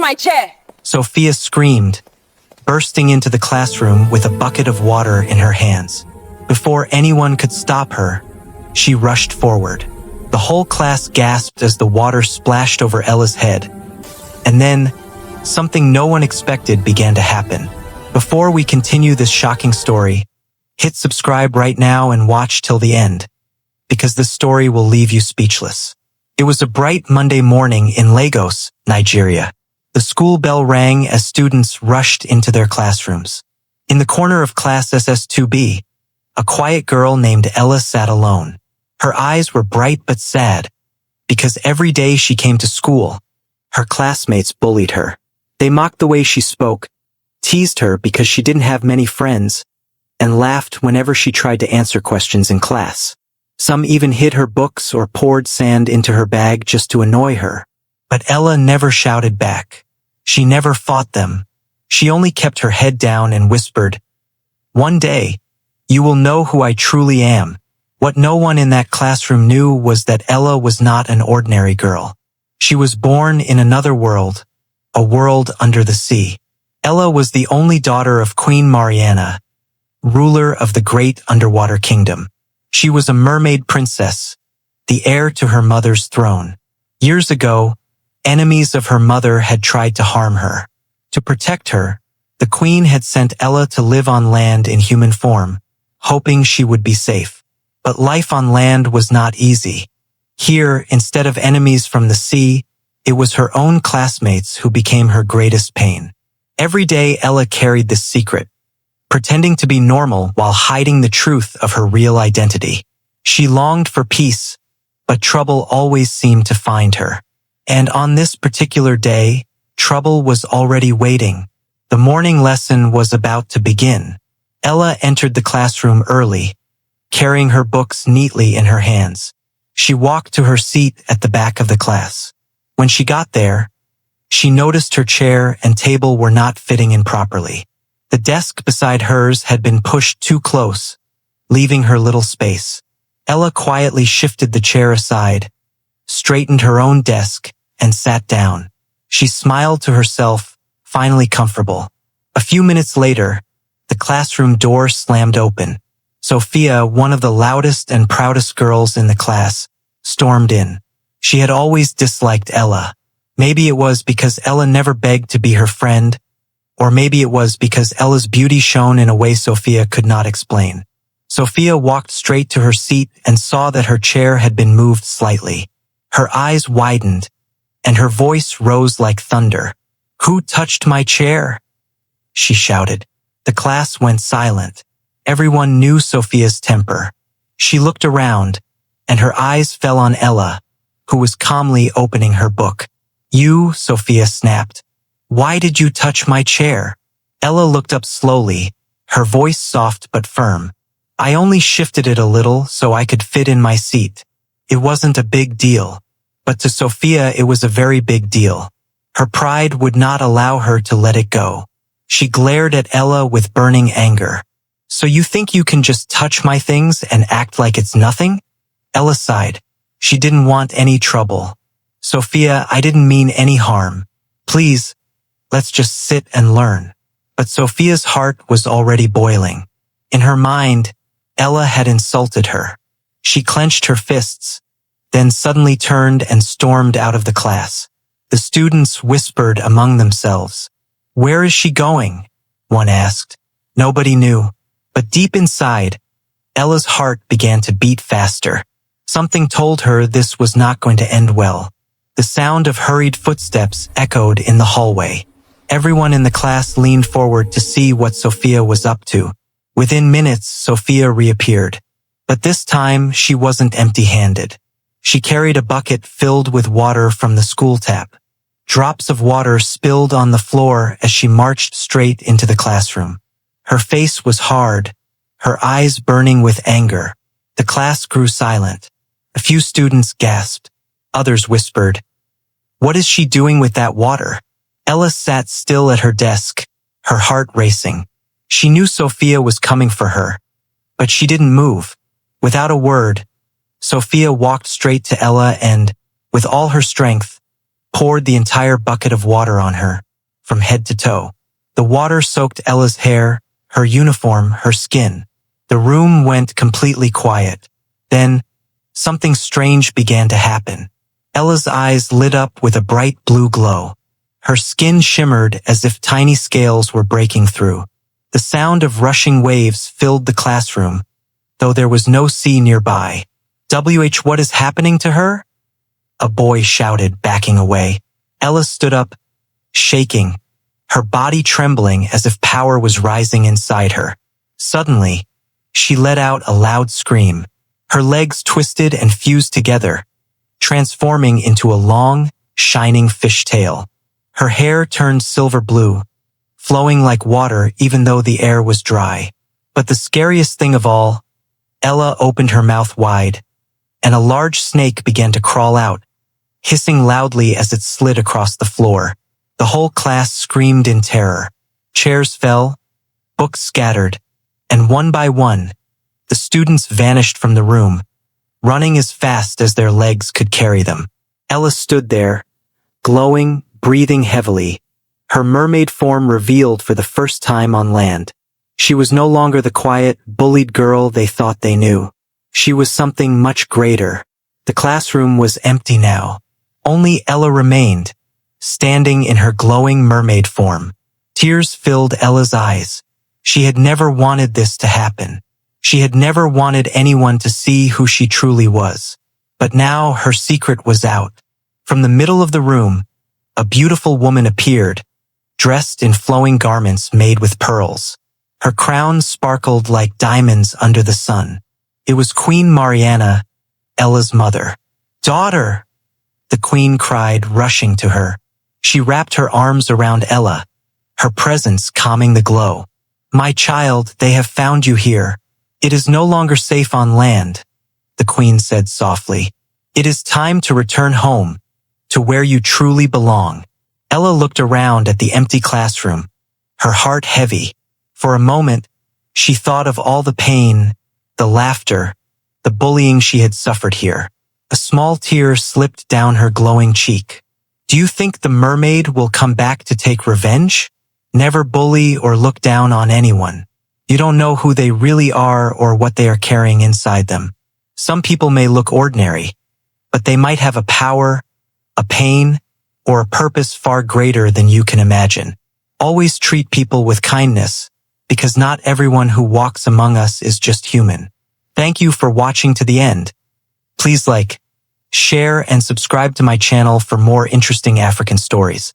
my chair! Sophia screamed, bursting into the classroom with a bucket of water in her hands. Before anyone could stop her, she rushed forward. The whole class gasped as the water splashed over Ella's head. And then, something no one expected began to happen. Before we continue this shocking story, hit subscribe right now and watch till the end, because this story will leave you speechless. It was a bright Monday morning in Lagos, Nigeria. The school bell rang as students rushed into their classrooms. In the corner of class SS2B, a quiet girl named Ella sat alone. Her eyes were bright but sad, because every day she came to school, her classmates bullied her. They mocked the way she spoke, teased her because she didn't have many friends, and laughed whenever she tried to answer questions in class. Some even hid her books or poured sand into her bag just to annoy her. But Ella never shouted back. She never fought them. She only kept her head down and whispered, "One day, you will know who I truly am." What no one in that classroom knew was that Ella was not an ordinary girl. She was born in another world, a world under the sea. Ella was the only daughter of Queen Mariana, ruler of the great underwater kingdom. She was a mermaid princess, the heir to her mother's throne. Years ago, enemies of her mother had tried to harm her. To protect her, the queen had sent Ella to live on land in human form, hoping she would be safe. But life on land was not easy. Here, instead of enemies from the sea, it was her own classmates who became her greatest pain. Every day Ella carried this secret, pretending to be normal while hiding the truth of her real identity. She longed for peace, but trouble always seemed to find her. And on this particular day, trouble was already waiting. The morning lesson was about to begin. Ella entered the classroom early, carrying her books neatly in her hands. She walked to her seat at the back of the class. When she got there, she noticed her chair and table were not fitting in properly. The desk beside hers had been pushed too close, leaving her little space. Ella quietly shifted the chair aside, straightened her own desk, and sat down. She smiled to herself, finally comfortable. A few minutes later, the classroom door slammed open. Sophia, one of the loudest and proudest girls in the class, stormed in. She had always disliked Ella. Maybe it was because Ella never begged to be her friend, or maybe it was because Ella's beauty shone in a way Sophia could not explain. Sophia walked straight to her seat and saw that her chair had been moved slightly. Her eyes widened, and her voice rose like thunder. "Who touched my chair?" she shouted. The class went silent. Everyone knew Sophia's temper. She looked around, and her eyes fell on Ella, who was calmly opening her book. "You," Sophia snapped. "Why did you touch my chair?" Ella looked up slowly, her voice soft but firm. "I only shifted it a little so I could fit in my seat. It wasn't a big deal." But to Sophia it was a very big deal. Her pride would not allow her to let it go. She glared at Ella with burning anger. "So you think you can just touch my things and act like it's nothing?" Ella sighed. She didn't want any trouble. "Sophia, I didn't mean any harm. Please, let's just sit and learn." But Sophia's heart was already boiling. In her mind, Ella had insulted her. She clenched her fists, then suddenly turned and stormed out of the class. The students whispered among themselves. "Where is she going?" one asked. Nobody knew, but deep inside, Ella's heart began to beat faster. Something told her this was not going to end well. The sound of hurried footsteps echoed in the hallway. Everyone in the class leaned forward to see what Sophia was up to. Within minutes, Sophia reappeared. But this time, she wasn't empty-handed. She carried a bucket filled with water from the school tap. Drops of water spilled on the floor as she marched straight into the classroom. Her face was hard, her eyes burning with anger. The class grew silent. A few students gasped. Others whispered, "What is she doing with that water?" Ella sat still at her desk, her heart racing. She knew Sophia was coming for her, but she didn't move. Without a word, Sophia walked straight to Ella and, with all her strength, poured the entire bucket of water on her, from head to toe. The water soaked Ella's hair, her uniform, her skin. The room went completely quiet. Then, something strange began to happen. Ella's eyes lit up with a bright blue glow. Her skin shimmered as if tiny scales were breaking through. The sound of rushing waves filled the classroom, though there was no sea nearby. What is happening to her? A boy shouted, backing away. Ella stood up, shaking, her body trembling as if power was rising inside her. Suddenly, she let out a loud scream. Her legs twisted and fused together, transforming into a long, shining fishtail. Her hair turned silver blue, flowing like water even though the air was dry. But the scariest thing of all, Ella opened her mouth wide, and a large snake began to crawl out, hissing loudly as it slid across the floor. The whole class screamed in terror. Chairs fell, books scattered, and one by one, the students vanished from the room, running as fast as their legs could carry them. Ella stood there, glowing, breathing heavily, her mermaid form revealed for the first time on land. She was no longer the quiet, bullied girl they thought they knew. She was something much greater. The classroom was empty now. Only Ella remained, standing in her glowing mermaid form. Tears filled Ella's eyes. She had never wanted this to happen. She had never wanted anyone to see who she truly was. But now her secret was out. From the middle of the room, a beautiful woman appeared, dressed in flowing garments made with pearls. Her crown sparkled like diamonds under the sun. It was Queen Mariana, Ella's mother. "Daughter!" the queen cried, rushing to her. She wrapped her arms around Ella, her presence calming the glow. "My child, they have found you here. It is no longer safe on land," the queen said softly. "It is time to return home, to where you truly belong." Ella looked around at the empty classroom, her heart heavy. For a moment, she thought of all the pain, the laughter, the bullying she had suffered here. A small tear slipped down her glowing cheek. Do you think the mermaid will come back to take revenge? Never bully or look down on anyone. You don't know who they really are or what they are carrying inside them. Some people may look ordinary, but they might have a power, a pain, or a purpose far greater than you can imagine. Always treat people with kindness, because not everyone who walks among us is just human. Thank you for watching to the end. Please like, share, and subscribe to my channel for more interesting African stories.